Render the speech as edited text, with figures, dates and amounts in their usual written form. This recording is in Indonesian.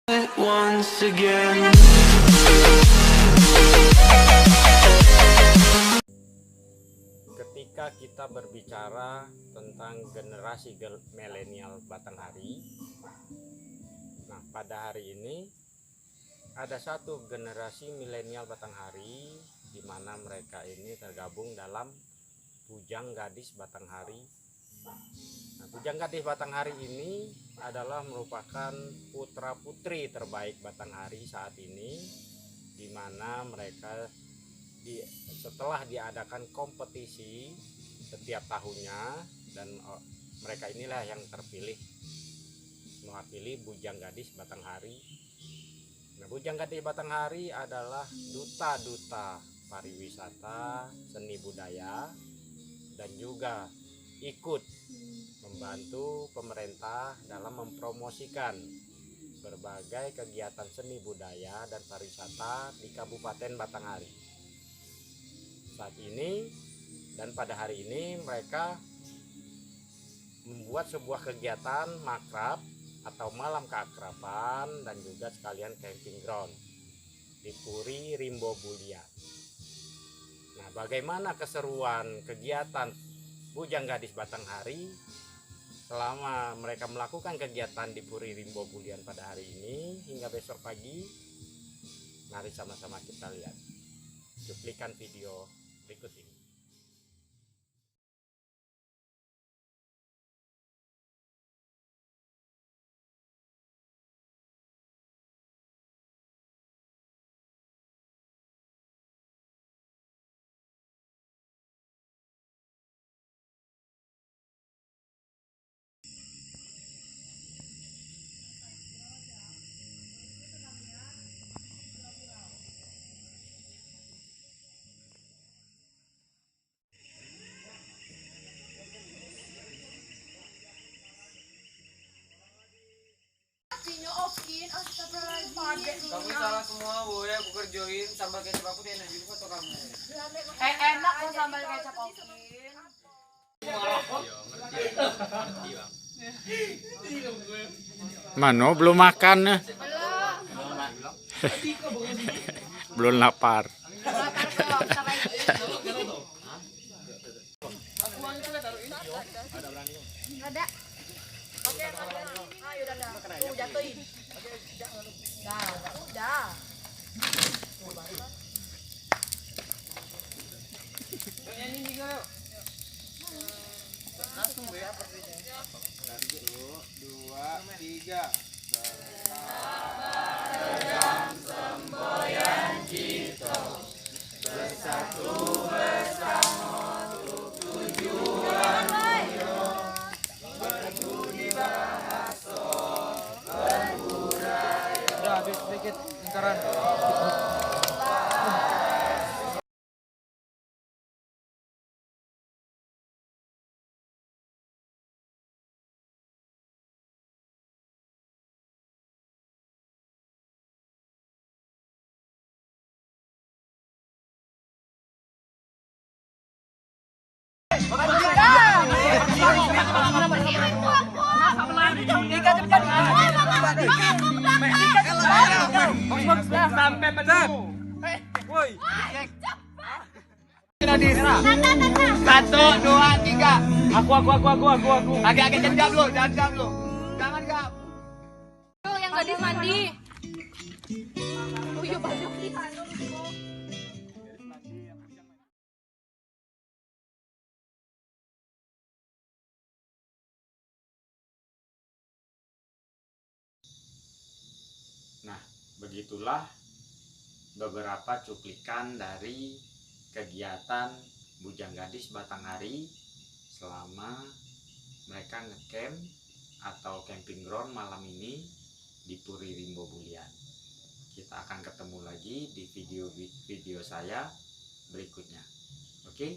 Once again. Ketika kita berbicara tentang generasi milenial Batanghari, nah pada hari ini ada satu generasi milenial Batanghari di mana mereka ini tergabung dalam Bujang Gadis Batanghari. Nah, Bujang Gadis Batanghari ini adalah merupakan putra putri terbaik Batanghari saat ini, di mana mereka setelah diadakan kompetisi setiap tahunnya, dan mereka inilah yang terpilih mewakili Bujang Gadis Batanghari. Nah, Bujang Gadis Batanghari adalah duta-duta pariwisata, seni budaya, dan juga ikut membantu pemerintah dalam mempromosikan berbagai kegiatan seni budaya dan pariwisata di Kabupaten Batanghari. Saat ini dan pada hari ini mereka membuat sebuah kegiatan makrab atau malam keakraban dan juga sekalian camping ground di Puri Rimbo Bulian. Nah, bagaimana keseruan kegiatan Bujang Gadis Batanghari selama mereka melakukan kegiatan di Puri Rimbo Bulian pada hari ini hingga besok pagi? Mari sama-sama kita lihat cuplikan video berikut ini. Kamu salah semua, boy. Aku kerjain sambal kecap aku dia enak juga atau kamu? Enak kok sambal kecap Okin. Mano belum makan ya? Belum lapar. Ada. Oke, ayo udah. Tuh jatuhin. Udah. Ini juga yuk. Langsung ya. 1, 2, 3. Udah habis sedikit lingkaran. Sampai benar. Woi. 1, 2, 3. Aku. Agak jam lu. Jangan gap. Tuh yang gadis mandi. Yuk baju kita. Nah, begitulah beberapa cuplikan dari kegiatan Bujang Gadis Batanghari selama mereka ngecamp atau camping ground malam ini di Puri Rimbo Bulian. Kita akan ketemu lagi di video saya berikutnya. Oke?